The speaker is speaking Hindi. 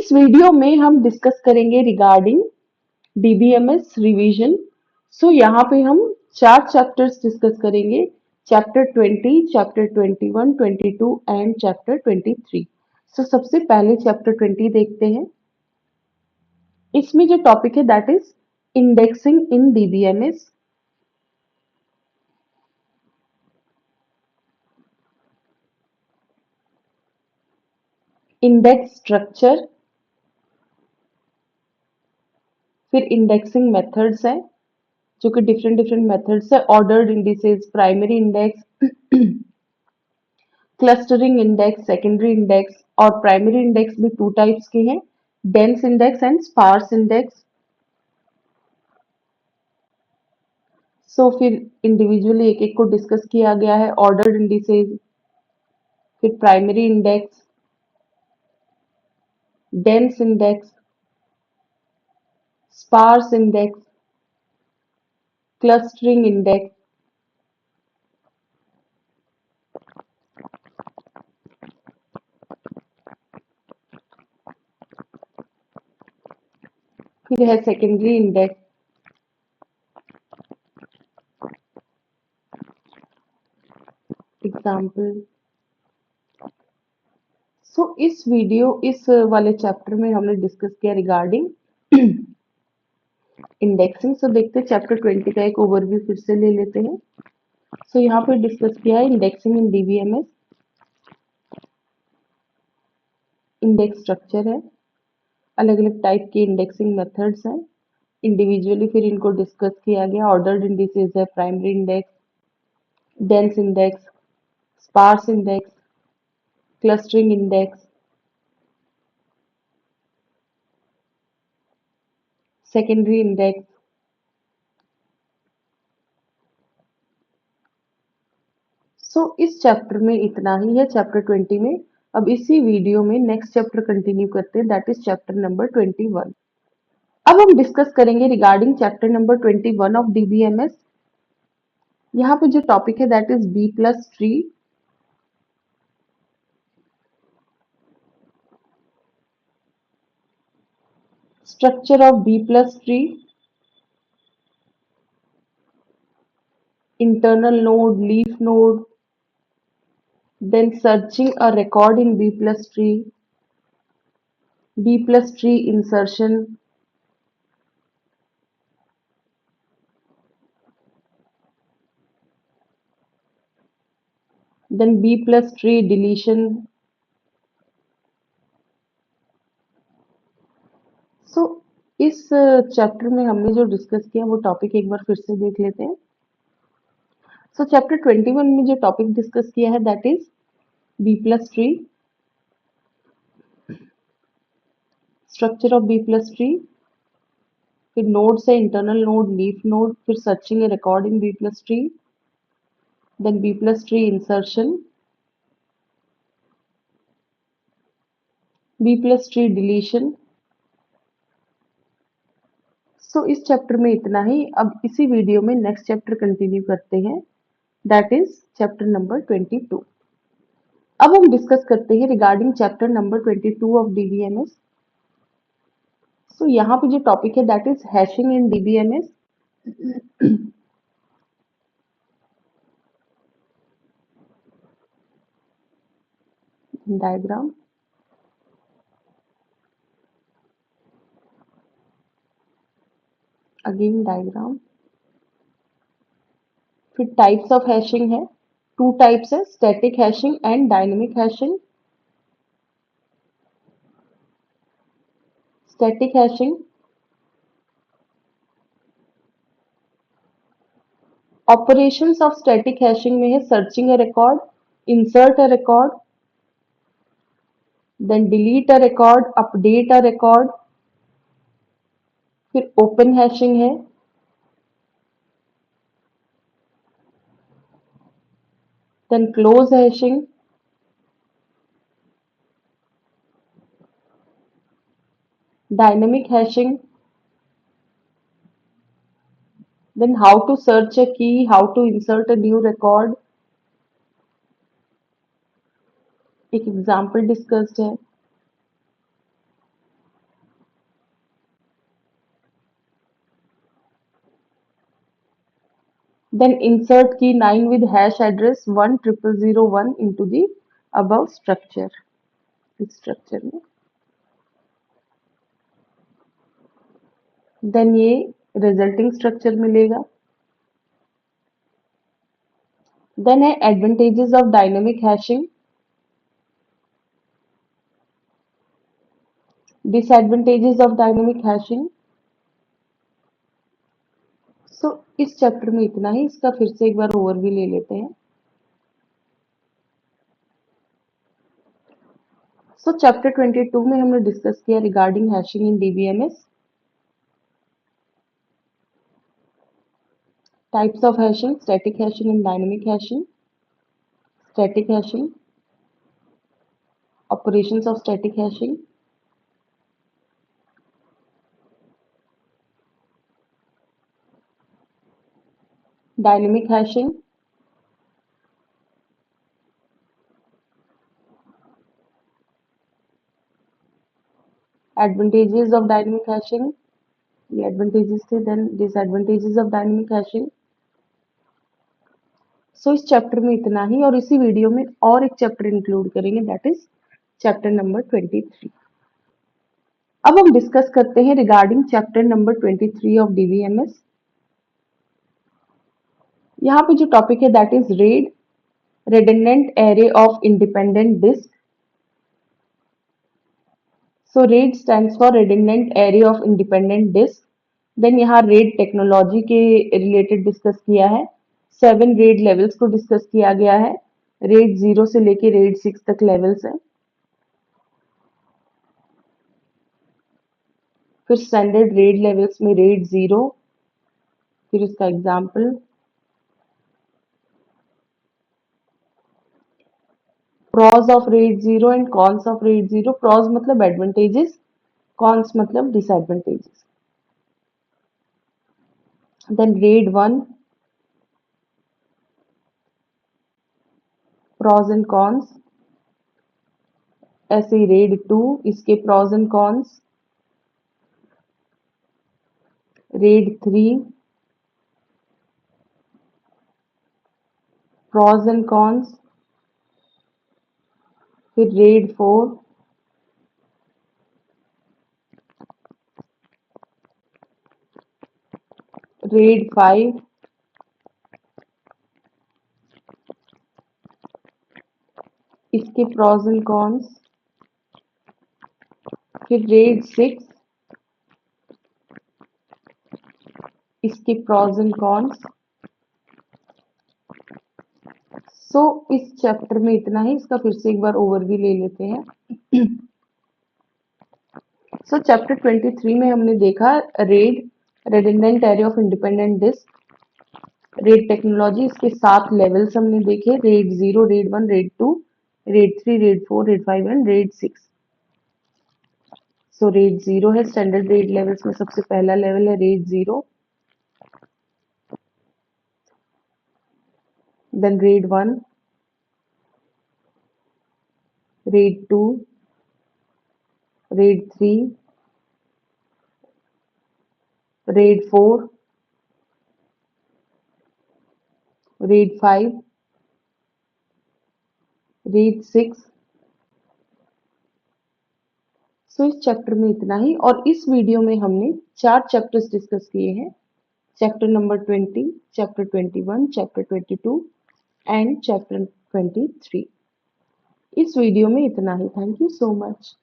इस वीडियो में हम डिस्कस करेंगे रिगार्डिंग डीबीएमएस रिवीजन। सो यहाँ पे हम 4 चैप्टर्स डिस्कस करेंगे। Chapter 20, chapter 21, 22 and chapter 23। सो सबसे पहले चैप्टर 20 देखते हैं। इसमें जो टॉपिक है that is indexing in DBMS. Index structure, फिर इंडेक्सिंग मेथड्स है जो कि डिफरेंट डिफरेंट मेथड्स है। Ordered indices, primary index, clustering index, secondary index. और प्राइमरी इंडेक्स भी 2 टाइप्स के हैं, dense index and sparse index. So फिर इंडिविजुअली एक एक को डिस्कस किया गया है। ऑर्डर्ड इंडिसेस, फिर primary index, dense index, sparse index, clustering index. फिर है सेकेंडरी इंडेक्स। एग्जाम्पल। इस वाले चैप्टर में हमने डिस्कस किया रिगार्डिंग इंडेक्सिंग। सो देखते हैं चैप्टर 20 का एक ओवरव्यू फिर से ले लेते हैं। सो यहाँ पे डिस्कस किया है indexing in DBMS. Index structure है, अलग अलग टाइप के इंडेक्सिंग मेथड्स हैं। इंडिविजुअली फिर इनको डिस्कस किया गया। ऑर्डर्ड इंडिसेस है, primary index, dense index, sparse index, clustering index, secondary index. So इस चैप्टर में इतना ही है, चैप्टर 20 में। अब इसी वीडियो में नेक्स्ट चैप्टर कंटिन्यू करते हैं, दैट इज चैप्टर नंबर 21। अब हम डिस्कस करेंगे regarding chapter number 21 of DBMS. यहाँ पे जो टॉपिक है that is B plus tree. Structure of B plus tree, internal node, leaf node, then searching a record in B plus tree, B plus tree insertion, then B plus tree deletion. So इस चैप्टर में हमने जो डिस्कस किया वो टॉपिक एक बार फिर से देख लेते हैं। सो चैप्टर 21 में जो टॉपिक डिस्कस किया है that is B plus tree, structure of B plus tree, फिर नोड्स है, इंटरनल नोड, लीफ नोड, फिर searching a record in B plus tree, then B plus tree insertion, B plus tree deletion. So इस चैप्टर में इतना ही। अब इसी वीडियो में नेक्स्ट चैप्टर कंटिन्यू करते हैं, दैट इज चैप्टर नंबर 22। अब हम डिस्कस करते हैं regarding chapter number 22 of DBMS. So यहाँ पे जो टॉपिक है that is hashing in DBMS. Diagram, again diagram. फिर टाइप्स ऑफ हैशिंग है, 2 टाइप्स है, static hashing and dynamic hashing. Static hashing, operations of static hashing में है searching a record, insert a record, then delete a record, update a record. फिर ओपन हैशिंग है, then close hashing, dynamic hashing, then how to search a key, how to insert a new record। एक एग्जाम्पल डिस्कस्ड है। Then insert key 9 with hash address 10001 into the above structure. इस structure में then ये resulting structure मिलेगा. Then है advantages of dynamic hashing, disadvantages of dynamic hashing. So इस चैप्टर में इतना ही. इसका फिर से एक बार ओवरव्यू ले लेते हैं. So चैप्टर 22 में हमने डिस्कस किया regarding hashing in DBMS, types of hashing, static hashing and dynamic hashing. Static hashing, operations of static hashing, dynamic hashing, advantages of dynamic hashing, ये advantages थे. then disadvantages of dynamic hashing. So इस चैप्टर में इतना ही और इसी वीडियो में और एक चैप्टर इंक्लूड करेंगे, दैट इज चैप्टर नंबर 23. अब हम डिस्कस करते हैं regarding chapter number 23 of DBMS. यहाँ पे जो टॉपिक है that is red, redundant array of independent disk. So RAID stands for redundant array of independent disk. Then यहाँ RAID टेक्नोलॉजी के रिलेटेड डिस्कस किया है. 7 RAID लेवल्स को डिस्कस किया गया है. RAID 0 से लेके RAID 6 तक लेवल्स हैं. फिर स्टैंडर्ड RAID लेवल्स में RAID 0, फिर उसका example. Pros of RAID 0 and cons of RAID 0. Pros मतलब एडवांटेजेस, कॉन्स मतलब disadvantages. Then RAID 1, pros and cons. ऐसे ही RAID 2, इसके pros and cons. RAID 3, pros and cons. फिर RAID 4, RAID 5, इसके प्रॉज एंड कॉन्स. फिर RAID 6, इसके प्रॉज एंड कॉन्स. सो इस चैप्टर में इतना ही. इसका फिर से एक बार ओवरव्यू ले लेते हैं. सो चैप्टर 23 में हमने देखा RAID, redundant array of independent disk. RAID technology, इसके 7 लेवल्स हमने देखे. RAID 0, RAID 1, RAID 2, RAID 3, RAID 4, RAID 5 and RAID 6. So RAID 0 है स्टैंडर्ड RAID लेवल्स में सबसे पहला लेवल है RAID 0. Then RAID 1, RAID 2, RAID 3, RAID 4, RAID 5, RAID 6. सो इस चैप्टर में इतना ही और इस वीडियो में हमने 4 चैप्टर्स डिस्कस किए हैं. Chapter number 20, chapter 21, chapter 22 and chapter 23. इस वीडियो में इतना ही. Thank you so much.